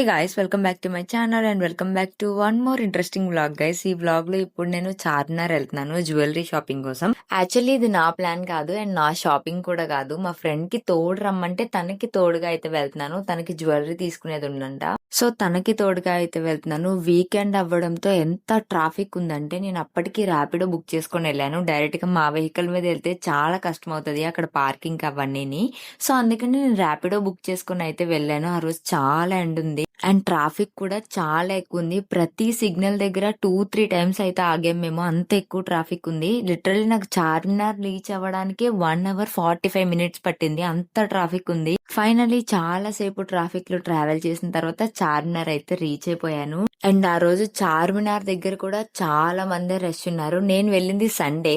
Guys, welcome back to my channel and welcome back to one more interesting vlog guys. ఈ vlog లో ఇప్పుడు నేను చార్మినార్ వెళ్తున్నాను jewellery shopping కోసం. యాక్చువల్లీ ఇది నా ప్లాన్ కాదు అండ్ నా షాపింగ్ కూడా కాదు. మా ఫ్రెండ్ కి తోడు రమ్మంటే తనకి తోడుగా అయితే వెళ్తున్నాను. తనకి జ్యువెలరీ తీసుకునేది ఉందంట, సో తనకి తోడుగా అయితే వెళ్తున్నాను. వీకెండ్ అవ్వడంతో ఎంత ట్రాఫిక్ ఉందంటే నేను అప్పటికి ర్యాపిడో బుక్ చేసుకుని వెళ్ళాను. డైరెక్ట్ గా మా వెహికల్ మీద వెళ్తే చాలా కష్టం అవుతుంది అక్కడ పార్కింగ్ అవన్నీ. సో అందుకని నేను ర్యాపిడో బుక్ చేసుకుని అయితే వెళ్ళాను. ఆ రోజు చాలా ఎండ్ ఉంది అండ్ ట్రాఫిక్ కూడా చాలా ఎక్కువ ఉంది. ప్రతి సిగ్నల్ దగ్గర 2-3 టైమ్స్ అయితే ఆగాం మేము, అంత ఎక్కువ ట్రాఫిక్ ఉంది. లిటరల్లీ నాకు చార్మినార్ రీచ్ అవ్వడానికి 1 hour 45 minutes పట్టింది, అంత ట్రాఫిక్ ఉంది. ఫైనలీ చాలా సేపు ట్రాఫిక్ లో ట్రావెల్ చేసిన తర్వాత చార్మినార్ అయితే రీచ్ అయిపోయాను. అండ్ ఆ రోజు చార్మినార్ దగ్గర కూడా చాలా మంది రష్ ఉన్నారు. నేను వెళ్ళింది సండే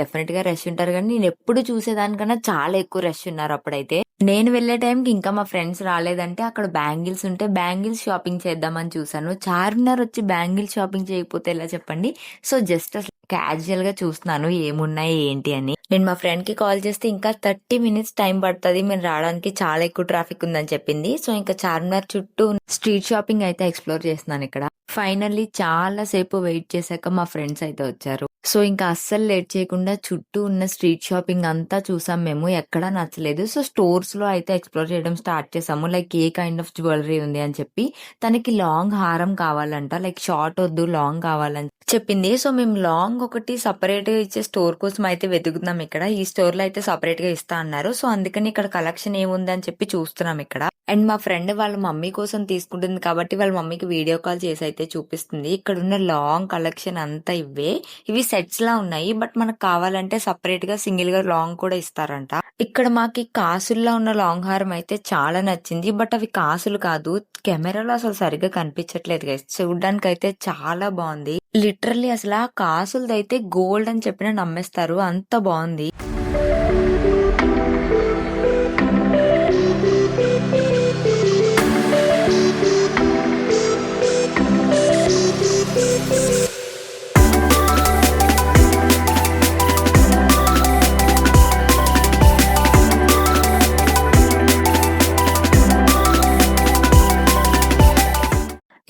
డెఫినెట్ గా రష్ ఉంటారు, కానీ నేను ఎప్పుడు చూసేదానికన్నా చాలా ఎక్కువ రష్ ఉన్నారు అప్పుడైతే. నేను వెళ్లే టైంకి ఇంకా మా ఫ్రెండ్స్ రాలేదంటే అక్కడ బ్యాంగిల్స్ ఉంటే బ్యాంగిల్స్ షాపింగ్ చేద్దామని చూసాను. చార్మినార్ వచ్చి బ్యాంగిల్స్ షాపింగ్ చేయకపోతే ఎలా చెప్పండి. సో జస్ట్ అసలు క్యాజువల్ గా చూస్తున్నాను ఏమున్నాయి ఏంటి అని. నేను మా ఫ్రెండ్ కి కాల్ చేస్తే ఇంకా 30 minutes టైం పడుతుంది మీరు రావడానికి, చాలా ఎక్కువ ట్రాఫిక్ ఉందని చెప్పింది. సో ఇంకా చార్మినార్ చుట్టూ స్ట్రీట్ షాపింగ్ అయితే ఎక్స్ప్లోర్ చేస్తున్నాను ఇక్కడ. ఫైనల్లీ చాలా సేపు వెయిట్ చేశాక మా ఫ్రెండ్స్ అయితే వచ్చారు. సో ఇంకా అస్సలు లేట్ చేయకుండా చుట్టూ ఉన్న స్ట్రీట్ షాపింగ్ అంతా చూసాం మేము, ఎక్కడా నచ్చలేదు. సో స్టోర్స్ లో అయితే ఎక్స్ప్లోర్ చేయడం స్టార్ట్ చేసాము. Like A kind of jewellery ఉంది అని చెప్పి. తనకి లాంగ్ హారం కావాలంట, లైక్ షార్ట్ వద్దు లాంగ్ కావాలని చెప్పింది. సో మేము లాంగ్ ఒకటి సపరేట్ గా ఇచ్చే స్టోర్ కోసం అయితే వెతుకుతున్నాం ఇక్కడ. ఈ స్టోర్ లో అయితే సపరేట్ గా ఇస్తా అన్నారు. సో అందుకని ఇక్కడ కలెక్షన్ ఏముంది అని చెప్పి చూస్తున్నాం ఇక్కడ. అండ్ మా ఫ్రెండ్ వాళ్ళ మమ్మీ కోసం తీసుకుంటుంది కాబట్టి వాళ్ళ మమ్మీకి వీడియో కాల్ చేసి అయితే చూపిస్తుంది. ఇక్కడ ఉన్న లాంగ్ కలెక్షన్ అంతా ఇవి సెట్స్ లా ఉన్నాయి, బట్ మనకు కావాలంటే సపరేట్ గా సింగిల్ గా లాంగ్ కూడా ఇస్తారంట. ఇక్కడ మాకి కాసుల్లో ఉన్న లాంగ్ హారం అయితే చాలా నచ్చింది, బట్ అవి కాసులు కాదు. కెమెరాలో అసలు సరిగ్గా కనిపించట్లేదు గైస్, చూడడానికి అయితే చాలా బాగుంది. లిటరల్లీ అసలు ఆ కాసులదైతే గోల్డ్ అని చెప్పినా నమ్మేస్తారు, అంత బాగుంది.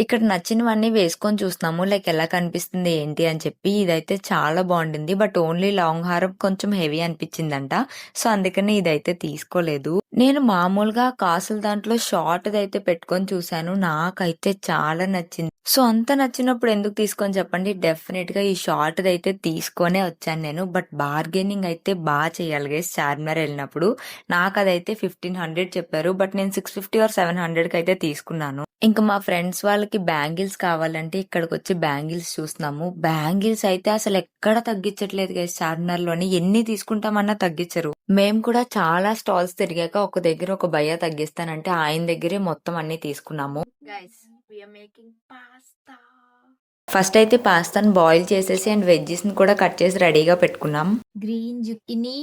ఇక్కడ నచ్చినవన్నీ వేసుకొని చూస్తున్నాము, లైక్ ఎలా కనిపిస్తుంది ఏంటి అని చెప్పి. ఇదైతే చాలా బాగుండింది, బట్ ఓన్లీ లాంగ్ హారం కొంచెం హెవీ అనిపించిందంట. సో అందుకని ఇదైతే తీసుకోలేదు. నేను మామూలుగా కాసుల దాంట్లో షార్ట్ అయితే పెట్టుకొని చూసాను, నాకైతే చాలా నచ్చింది. సో అంత నచ్చినప్పుడు ఎందుకు తీసుకొని చెప్పండి. డెఫినెట్ గా ఈ షార్ట్ అయితే తీసుకొనే వచ్చాను నేను. బట్ బార్గెనింగ్ అయితే బాగా చేయాలి గైస్. చార్మినార్ వెళ్ళినప్పుడు నాకు అదైతే 1500 చెప్పారు, బట్ నేను 650 or 700 కి అయితే తీసుకున్నాను. ఇంకా మా ఫ్రెండ్స్ వాళ్ళకి బ్యాంగిల్స్ కావాలంటే ఇక్కడికి వచ్చి బ్యాంగిల్స్ చూస్తున్నాము. బ్యాంగిల్స్ అయితే అసలు ఎక్కడ తగ్గించట్లేదు గైస్. చార్మినార్ లోని ఎన్ని తీసుకుంటామన్నా తగ్గించరు. మేము కూడా చాలా స్టాల్స్ తిరిగాక ఒక దగ్గర ఒక భయ్య తగ్గిస్తానంటే ఆయన దగ్గరే మొత్తం అన్ని తీసుకున్నాము. ఫస్ట్ అయితే పాస్తాను బాయిల్ చేసేసి అండ్ వెజ్జెస్ ని కూడా కట్ చేసి రెడీగా పెట్టుకున్నాం. Green zucchini,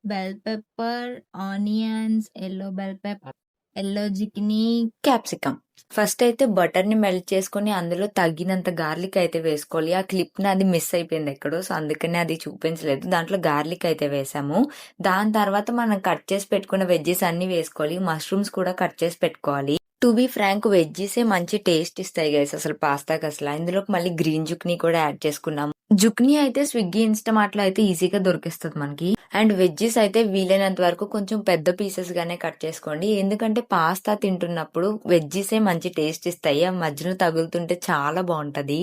bell pepper, onions, yellow bell pepper, yellow zucchini, capsicum. First అయితే బటర్ ని మెల్ట్ చేసుకుని అందులో తగ్గినంత గార్లిక్ అయితే వేసుకోవాలి. ఆ క్లిప్ ని అది మిస్ అయిపోయింది ఎక్కడో, సో అందుకని అది చూపించలేదు. దాంట్లో గార్లిక్ అయితే వేసాము. దాని తర్వాత మనం కట్ చేసి పెట్టుకున్న వెజ్జెస్ అన్ని వేసుకోవాలి. మష్రూమ్స్ కూడా కట్ చేసి పెట్టుకోవాలి. టు బి ఫ్రాంక్ వెజ్జెసే మంచి టేస్ట్ ఇస్తాయి గైస్ అసలు పాస్తాకి. అసలు ఇందులోకి మళ్ళీ గ్రీన్ జుక్నీ కూడా యాడ్ చేసుకున్నాము. జుక్నీ అయితే స్విగ్గీ ఇన్స్టామార్ట్ లో అయితే ఈజీగా దొరికిస్తుంది మనకి. అండ్ వెజ్జెస్ అయితే వీలైనంత వరకు కొంచెం పెద్ద పీసెస్ గానే కట్ చేసుకోండి, ఎందుకంటే పాస్తా తింటున్నప్పుడు వెజ్జెసే మంచి టేస్ట్ ఇస్తాయి. ఆ మధ్యలో తగులుతుంటే చాలా బాగుంటది.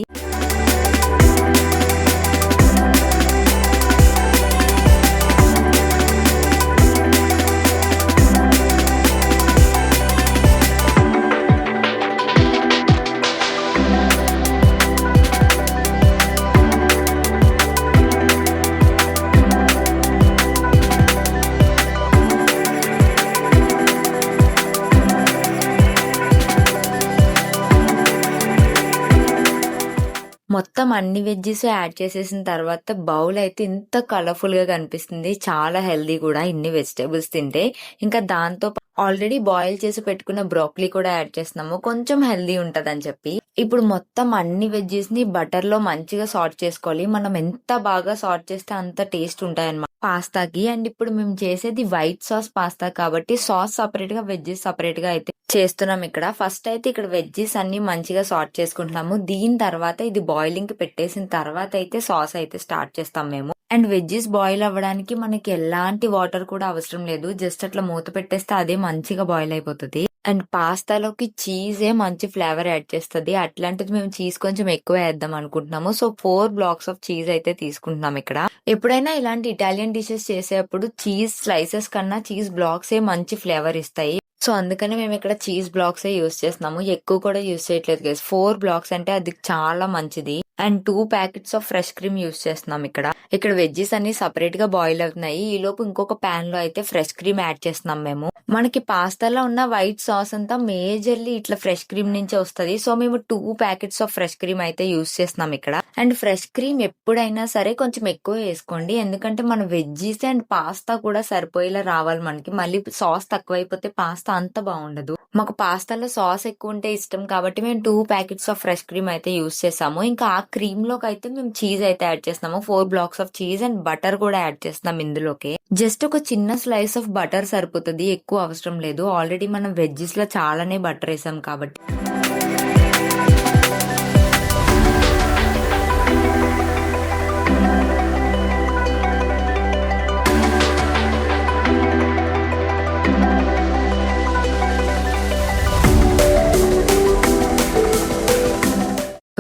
మొత్తం అన్ని వెజ్జెస్ యాడ్ చేసేసిన తర్వాత బౌల్ అయితే ఇంత కలర్ఫుల్ గా కనిపిస్తుంది, చాలా హెల్దీ కూడా ఇన్ని వెజిటేబుల్స్ తింటే. ఇంకా దాంతో ఆల్రెడీ బాయిల్ చేసి పెట్టుకున్న బ్రోకలీ కూడా యాడ్ చేస్తున్నాము, కొంచెం హెల్దీ ఉంటదని చెప్పి. ఇప్పుడు మొత్తం అన్ని వెజ్జెస్ ని బటర్ లో మంచిగా సార్ట్ చేసుకోవాలి. మనం ఎంత బాగా సార్ట్ చేస్తే అంత టేస్ట్ ఉంటాయన్నమాట పాస్తాకి. అండ్ ఇప్పుడు మేము చేసేది వైట్ సాస్ పాస్తా కాబట్టి సాస్ సపరేట్ గా వెజ్జెస్ సపరేట్ గా అయితే చేస్తున్నాం ఇక్కడ. ఫస్ట్ అయితే ఇక్కడ వెజ్జీస్ అన్ని మంచిగా సార్ట్ చేసుకుంటున్నాము. దీని తర్వాత ఇది బాయిలింగ్ కి పెట్టేసిన తర్వాత అయితే సాస్ అయితే స్టార్ట్ చేస్తాం మేము. అండ్ వెజ్జీస్ బాయిల్ అవ్వడానికి మనకి ఎలాంటి వాటర్ కూడా అవసరం లేదు. జస్ట్ అట్లా మూత పెట్టేస్తే అదే మంచిగా బాయిల్ అయిపోతుంది. అండ్ పాస్తాలోకి చీజే మంచి ఫ్లేవర్ యాడ్ చేస్తది. అట్లాంటిది మేము చీజ్ కొంచెం ఎక్కువ వేద్దాం అనుకుంటున్నాము. సో 4 బ్లాక్స్ ఆఫ్ చీజ్ అయితే తీసుకుంటున్నాం ఇక్కడ. ఎప్పుడైనా ఇలాంటి ఇటాలియన్ డిషెస్ చేసేటప్పుడు చీజ్ స్లైసెస్ కన్నా చీజ్ బ్లాక్స్ ఏ మంచి ఫ్లేవర్ ఇస్తాయి. సో అందుకని మేము ఇక్కడ చీజ్ బ్లాక్స్ యూస్ చేస్తున్నాము. ఎక్కువ కూడా యూస్ చేయట్లేదు గైస్. 4 బ్లాక్స్ అంటే అది చాలా మంచిది. And 2 packets of fresh cream use చేస్తున్నాం ఇక్కడ. ఇక్కడ వెజ్జెస్ అన్ని సపరేట్ గా బాయిల్ అవుతున్నాయి. ఈ లోపు ఇంకొక పాన్ లో అయితే ఫ్రెష్ క్రీమ్ యాడ్ చేస్తున్నాం మేము. మనకి పాస్తాలో ఉన్న వైట్ సాస్ అంతా మేజర్లీ ఇట్లా ఫ్రెష్ క్రీమ్ నుంచే వస్తది. సో మేము 2 ప్యాకెట్స్ ఆఫ్ ఫ్రెష్ క్రీమ్ అయితే యూస్ చేస్తున్నాం ఇక్కడ. అండ్ ఫ్రెష్ క్రీమ్ ఎప్పుడైనా సరే కొంచెం ఎక్కువ వేసుకోండి. ఎందుకంటే మన వెజ్జీస్ అండ్ పాస్తా కూడా సరిపోయేలా రావాలి మనకి. మళ్ళీ సాస్ తక్కువైపోతే పాస్తా అంత బాగుండదు. మాకు పాస్తాలో సాస్ ఎక్కువ ఉంటే ఇష్టం కాబట్టి మేము 2 ప్యాకెట్స్ ఆఫ్ ఫ్రెష్ క్రీమ్ అయితే యూస్ చేసాము. ఇంకా ఆ క్రీమ్ లోకి అయితే మేము చీజ్ అయితే యాడ్ చేస్తున్నాము. 4 blocks of cheese and butter కూడా యాడ్ చేస్తున్నాం ఇందులోకి. జస్ట్ ఒక చిన్న స్లైస్ ఆఫ్ బటర్ సరిపోతుంది, ఎక్కువ అవసరం లేదు. ఆల్రెడీ మనం వెజ్జెస్ లో చాలానే బటర్ వేసాం కాబట్టి.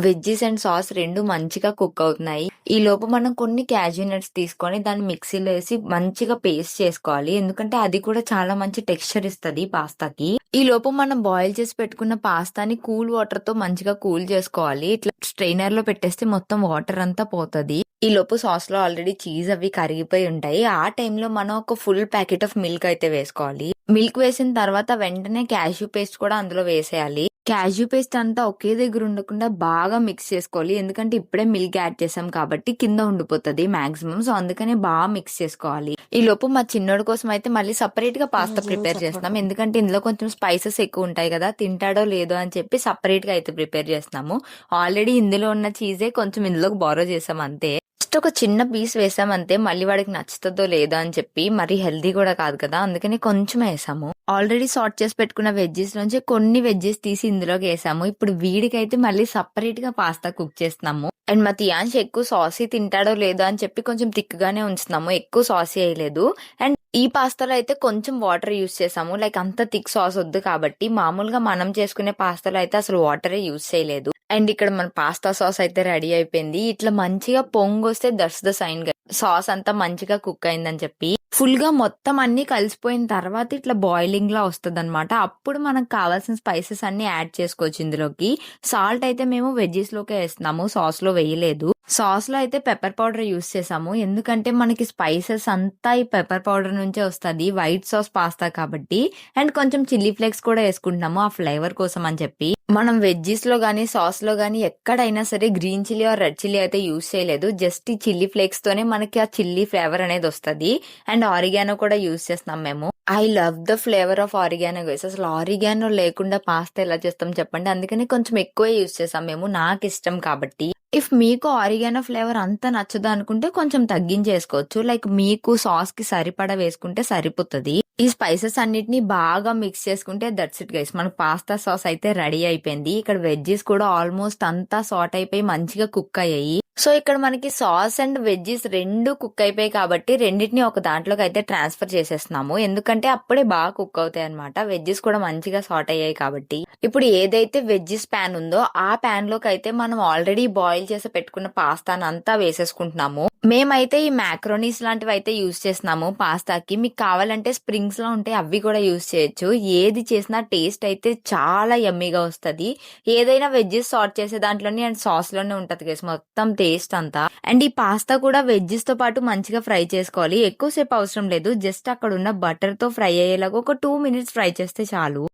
వెజ్జీస్ అండ్ సాస్ రెండు మంచిగా కుక్ అవుతున్నాయి. ఈ లోపు మనం కొన్ని క్యాష్యూ నట్స్ తీసుకొని దాన్ని మిక్సీలో వేసి మంచిగా పేస్ట్ చేసుకోవాలి. ఎందుకంటే అది కూడా చాలా మంచి టెక్స్చర్ ఇస్తది పాస్తాకి. ఈ లోపు మనం బాయిల్ చేసి పెట్టుకున్న పాస్తాని కూల్ వాటర్ తో మంచిగా కూల్ చేసుకోవాలి. ఇట్లా స్ట్రైనర్ లో పెట్టేస్తే మొత్తం వాటర్ అంతా పోతది. ఈ లోపు సాస్ లో ఆల్రెడీ చీజ్ అవి కరిగిపోయి ఉంటాయి. ఆ టైంలో మనం ఒక ఫుల్ ప్యాకెట్ ఆఫ్ మిల్క్ అయితే వేసుకోవాలి. మిల్క్ వేసిన తర్వాత వెంటనే క్యాష్యూ పేస్ట్ కూడా అందులో వేసేయాలి. క్యాష్యూ పేస్ట్ అంతా ఒకే దగ్గర ఉండకుండా బాగా మిక్స్ చేసుకోవాలి. ఎందుకంటే ఇప్పుడే మిల్క్ యాడ్ చేసాం కాబట్టి కింద ఉండిపోతుంది మాక్సిమం. సో అందుకనే బాగా మిక్స్ చేసుకోవాలి. ఈ లోపు మా చిన్నోడి కోసం అయితే మళ్ళీ సపరేట్ గా పాస్తా ప్రిపేర్ చేస్తున్నాం. ఎందుకంటే ఇందులో కొంచెం స్పైసెస్ ఎక్కువ ఉంటాయి కదా, తింటాడో లేదో అని చెప్పి సపరేట్ గా అయితే ప్రిపేర్ చేస్తున్నాము. ఆల్రెడీ ఇందులో ఉన్న చీజే కొంచెం ఇందులోకి బారో చేసాం అంతే. జస్ట్ ఒక చిన్న పీస్ వేసామంతే. మళ్ళీ వాడికి నచ్చుతుందో లేదో అని చెప్పి, మరి హెల్దీ కూడా కాదు కదా, అందుకని కొంచెం వేసాము. ఆల్రెడీ సార్ట్ చేసి పెట్టుకున్న వెజ్జెస్ నుంచి కొన్ని వెజ్జెస్ తీసి ఇందులోకి వేసాము. ఇప్పుడు వీడికైతే మళ్ళీ సపరేట్ గా పాస్తా కుక్ చేస్తున్నాము. అండ్ మా తియాన్ష్ ఎక్కువ సాసీ తింటాడో లేదో అని చెప్పి కొంచెం థిక్ గానే ఉంచుతున్నాము, ఎక్కువ సాసీ వేయలేదు. అండ్ ఈ పాస్తాలో అయితే కొంచెం వాటర్ యూస్ చేసాము. లైక్ అంత థిక్ సాస్ వద్దు కాబట్టి. మామూలుగా మనం చేసుకునే పాస్తాలో అయితే అసలు వాటరే యూస్ చేయలేదు. అండ్ ఇక్కడ మన పాస్తా సాస్ అయితే రెడీ అయిపోయింది. ఇట్లా మంచిగా పొంగొస్తే దట్స్ ద సైన్. సాస్ అంతా మంచిగా కుక్ అయిందని చెప్పి ఫుల్ గా మొత్తం అన్ని కలిసిపోయిన తర్వాత ఇట్లా బాయిలింగ్ లా వస్తుంది అనమాట. అప్పుడు మనకు కావాల్సిన స్పైసెస్ అన్ని యాడ్ చేసుకోవచ్చు ఇందులోకి. సాల్ట్ అయితే మేము వెజ్జెస్ లోకే వేస్తున్నాము, సాస్ లో వేయలేదు. సాస్ లో అయితే పెప్పర్ పౌడర్ యూస్ చేసాము. ఎందుకంటే మనకి స్పైసెస్ అంతా ఈ పెప్పర్ పౌడర్ నుంచే వస్తుంది, వైట్ సాస్ పాస్తా కాబట్టి. అండ్ కొంచెం చిల్లీ ఫ్లేక్స్ కూడా వేసుకుంటున్నాము ఆ ఫ్లేవర్ కోసం అని చెప్పి. మనం వెజ్జెస్ లో గానీ సాస్ లో గానీ ఎక్కడైనా సరే green chilli or red chilli అయితే యూస్ చేయలేదు. జస్ట్ ఈ చిల్లీ ఫ్లేక్స్ తోనే మనకి ఆ చిల్లీ ఫ్లేవర్ అనేది వస్తుంది. అండ్ ఆరిగానో కూడా యూస్ చేస్తున్నాం మేము. I love the flavour of oregano guys. అసలు ఆరిగానో లేకుండా పాస్తా ఎలా చేస్తాం చెప్పండి. అందుకని కొంచెం ఎక్కువ యూస్ చేసాం మేము, నాకు ఇష్టం కాబట్టి. ఇఫ్ మీకు ఆరిగానో ఫ్లేవర్ అంత నచ్చదు అనుకుంటే కొంచెం తగ్గించేసుకోవచ్చు. లైక్ మీకు సాస్ కి సరిపడా వేసుకుంటే సరిపోతుంది. ఈ స్పైసెస్ అన్నిటిని బాగా మిక్స్ చేసుకుంటే దట్స్ ఇట్ గైస్. మన పాస్తా సాస్ అయితే రెడీ అయిపోయింది. ఇక్కడ వెజ్జెస్ కూడా ఆల్మోస్ట్ అంతా సార్ట్ అయిపోయి మంచిగా కుక్ అయ్యాయి. సో ఇక్కడ మనకి సాస్ అండ్ వెజ్జెస్ రెండు కుక్ అయిపోయాయి కాబట్టి రెండింటిని ఒక దాంట్లోకి అయితే ట్రాన్స్ఫర్ చేసేస్తున్నాము. ఎందుకంటే అప్పుడే బాగా కుక్ అవుతాయి అనమాట. వెజ్జెస్ కూడా మంచిగా సార్ట్ అయ్యాయి కాబట్టి. ఇప్పుడు ఏదైతే వెజ్జెస్ ప్యాన్ ఉందో ఆ ప్యాన్ లోకి అయితే మనం ఆల్రెడీ బాయిల్ చేసి పెట్టుకున్న పాస్తాను అంతా వేసేసుకుంటున్నాము. మేమైతే ఈ మ్యాక్రోనీస్ లాంటివి అయితే యూస్ చేస్తున్నాము పాస్తాకి. మీకు కావాలంటే స్ప్రింగ్స్ లో ఉంటే అవి కూడా యూస్ చేయొచ్చు. ఏది చేసినా టేస్ట్ అయితే చాలా యమ్మీగా వస్తుంది. ఏదైనా వెజ్జెస్ సార్ట్ చేసే దాంట్లోనే అండ్ సాస్ లోనే ఉంటది గైస్ మొత్తం టేస్ట్ అంతా. అండ్ ఈ పాస్తా కూడా వెజ్జెస్ తో పాటు మంచిగా ఫ్రై చేసుకోవాలి. ఎక్కువసేపు అవసరం లేదు, జస్ట్ అక్కడ ఉన్న బటర్ తో ఫ్రై అయ్యేలాగా ఒక 2 minutes ఫ్రై చేస్తే చాలు.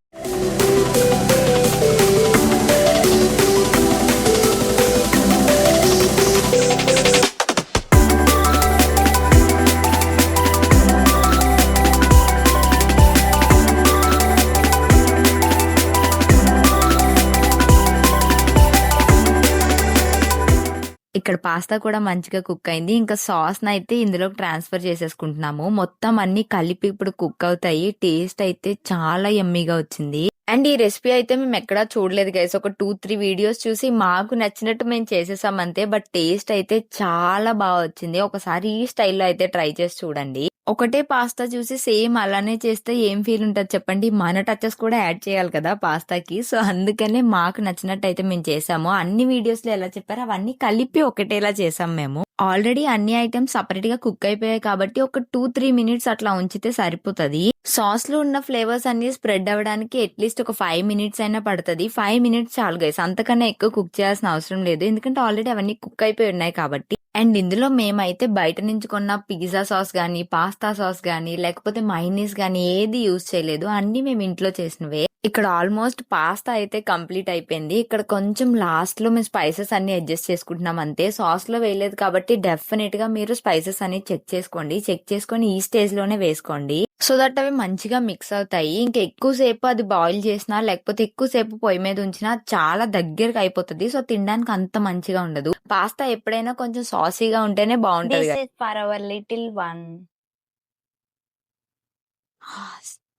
ఇక్కడ పాస్తా కూడా మంచిగా కుక్ అయింది. ఇంకా సాస్ నైతే ఇందులోకి ట్రాన్స్ఫర్ చేసేసుకుంటున్నాము. మొత్తం అన్ని కలిపి ఇప్పుడు కుక్ అవుతాయి. టేస్ట్ అయితే చాలా యమ్మీగా వచ్చింది. అండ్ ఈ రెసిపీ అయితే మేము ఎక్కడా చూడలేదు గైస్. ఒక 2-3 వీడియోస్ చూసి మాకు నచ్చినట్టు మేము చేసేసాం అంతే. బట్ టేస్ట్ అయితే చాలా బాగా వచ్చింది. ఒకసారి ఈ స్టైల్లో అయితే ట్రై చేసి చూడండి. ఒకటే పాస్తా చూసి సేమ్ అలానే చేస్తే ఏం ఫీల్ ఉంటది చెప్పండి. మన టచెస్ కూడా యాడ్ చేయాలి కదా పాస్తాకి. సో అందుకనే మాకు నచ్చినట్టు అయితే మేము చేసాము. అన్ని వీడియోస్ లో ఎలా చెప్పారో అవన్నీ కలిపి ఒకటేలా చేసాం మేము. ఆల్రెడీ అన్ని ఐటమ్స్ సపరేట్ గా కుక్ అయిపోయాయి కాబట్టి ఒక 2-3 మినిట్స్ అట్లా ఉంచితే సరిపోతది. సాస్ లో ఉన్న ఫ్లేవర్స్ అన్ని స్ప్రెడ్ అవ్వడానికి అట్లీస్ట్ ఒక 5 మినిట్స్ అయినా పడుతుంది. 5 మినిట్స్ చాలు గైస్, అంతకన్నా ఎక్కువ కుక్ చేయాల్సిన అవసరం లేదు. ఎందుకంటే ఆల్రెడీ అవన్నీ కుక్ అయిపోయి ఉన్నాయి కాబట్టి. అండ్ ఇందులో మేమైతే బయట నుంచి కొన్న పిజ్జా సాస్ గానీ, పాస్తా సాస్ గానీ, లేకపోతే మైనీస్ గానీ ఏది యూజ్ చేయలేదు. అన్ని మేము ఇంట్లో చేసినవే. ఇక్కడ ఆల్మోస్ట్ పాస్తా అయితే కంప్లీట్ అయిపోయింది. ఇక్కడ కొంచెం లాస్ట్ లో మేము స్పైసెస్ అన్ని అడ్జస్ట్ చేసుకుంటున్నాం అంతే. సాస్ లో వేయలేదు కాబట్టి డెఫినెట్ గా మీరు స్పైసెస్ అన్ని చెక్ చేసుకోండి. చెక్ చేసుకొని ఈ స్టేజ్ లోనే వేసుకోండి. సో దట్ అవి మంచిగా మిక్స్ అవుతాయి. ఇంకా ఎక్కువసేపు అది బాయిల్ చేసినా లేకపోతే ఎక్కువసేపు పొయ్యి మీద ఉంచినా చాలా దగ్గరకు అయిపోతుంది. సో తినడానికి అంత మంచిగా ఉండదు. పాస్తా ఎప్పుడైనా కొంచెం సాసీగా ఉంటేనే బాగుంటది. This is for our little one.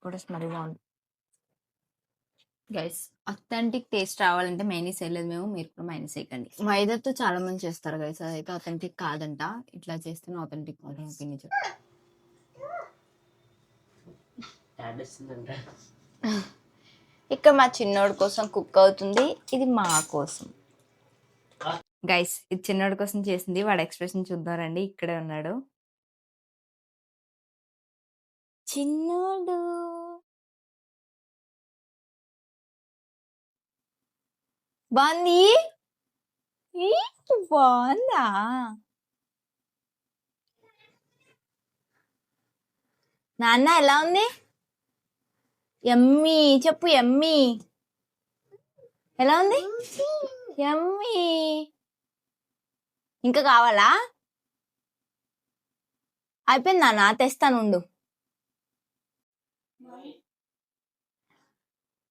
కూడా స్మెల్ బాగుంది గైస్. అథెంటిక్ టేస్ట్ రావాలంటే మైనీస్ వేయలేదు మేము, మీరు కూడా మైనీస్ వేయకండి. మైదాతో చాలా మంది చేస్తారు గైస్, అదైతే అథెంటిక్ కాదంట. ఇట్లా చేస్తేనే అథెంటిక్ ఒపీనియన్. ఇక్కడ మా చిన్నోడి కోసం కుక్ అవుతుంది, ఇది మా కోసం. గైస్ ఇది చిన్నోడి కోసం చేసింది. వాడు ఎక్స్ప్రెషన్ చూద్దారండి, ఇక్కడే ఉన్నాడు చిన్నోడు. బాగుంది, బాగుందా? నాన్న ఎలా ఉంది? యమ్మీ చెప్పు, యమ్మీ ఎలా ఉంది? యమ్మీ. ఇంకా కావాలా? అయిపోయింది నాన్న, తెస్తానుండు.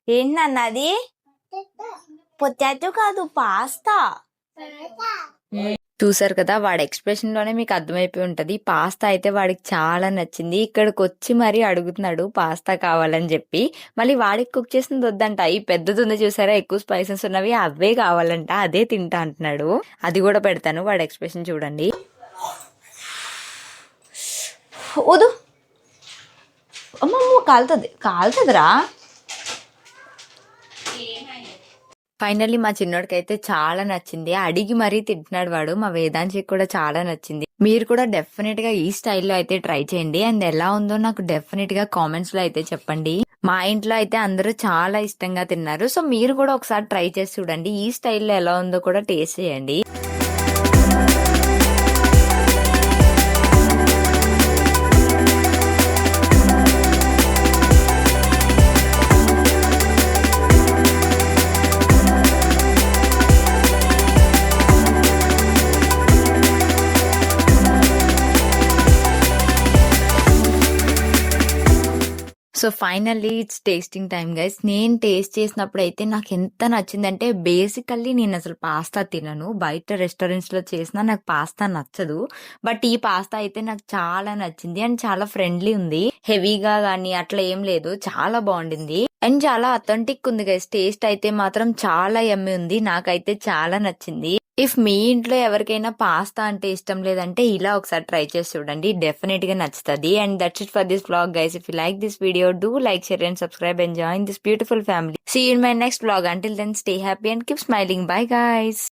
ఏంటి నాన్న అది? పొటాటో కాదు, పాస్తా. చూసారు కదా, వాడి ఎక్స్ప్రెషన్ లోనే మీకు అర్థమైపోయి ఉంటది. పాస్తా అయితే వాడికి చాలా నచ్చింది. ఇక్కడికి వచ్చి మరీ అడుగుతున్నాడు పాస్తా కావాలని చెప్పి. మళ్ళీ వాడికి కుక్ చేసింది వద్దంట. ఈ పెద్దది ఉంది చూసారా, ఎక్కువ స్పైసెస్ ఉన్నవి, అవే కావాలంట, అదే తింటా అంటున్నాడు. అది కూడా పెడతాను, వాడి ఎక్స్ప్రెషన్ చూడండి. వద్దు అమ్మమ్మ, కాలుతుందిరా. ఫైనల్లీ మా చిన్నోడికి అయితే చాలా నచ్చింది. అడిగి మరీ తింటున్నాడు వాడు. మా వేదాంశకి కూడా చాలా నచ్చింది. మీరు కూడా డెఫినెట్ గా ఈ స్టైల్లో అయితే ట్రై చేయండి. అండ్ ఎలా ఉందో నాకు డెఫినెట్ గా కామెంట్స్ లో అయితే చెప్పండి. మా ఇంట్లో అయితే అందరూ చాలా ఇష్టంగా తిన్నారు. సో మీరు కూడా ఒకసారి ట్రై చేసి చూడండి. ఈ స్టైల్లో ఎలా ఉందో కూడా టేస్ట్ చేయండి. So finally it's tasting time guys. నేను టేస్ట్ చేసినప్పుడు అయితే నాకు ఎంత నచ్చిందంటే, బేసికల్లీ నేను అసలు పాస్తా తినను. బయట రెస్టారెంట్స్ లో చేసినా నాకు పాస్తా నచ్చదు. బట్ ఈ పాస్తా అయితే నాకు చాలా నచ్చింది. అండ్ చాలా ఫ్రెండ్లీ ఉంది. హెవీగా గానీ అట్లా ఏం లేదు, చాలా బాగుండింది. అండ్ చాలా అథెంటిక్ ఉంది గైస్. టేస్ట్ అయితే మాత్రం చాలా యమ్మీ ఉంది. నాకైతే చాలా నచ్చింది. ఇఫ్ మీ ఇంట్లో ఎవరికైనా పాస్తా అంటే ఇష్టం లేదంటే ఇలా ఒకసారి ట్రై చేసి చూడండి, డెఫినెట్ గా నచ్చుతుంది. And that's it for this vlog guys. If you like this video, do like, share and subscribe and join this beautiful family. See you in my next vlog. Until then, stay happy and keep smiling. Bye guys.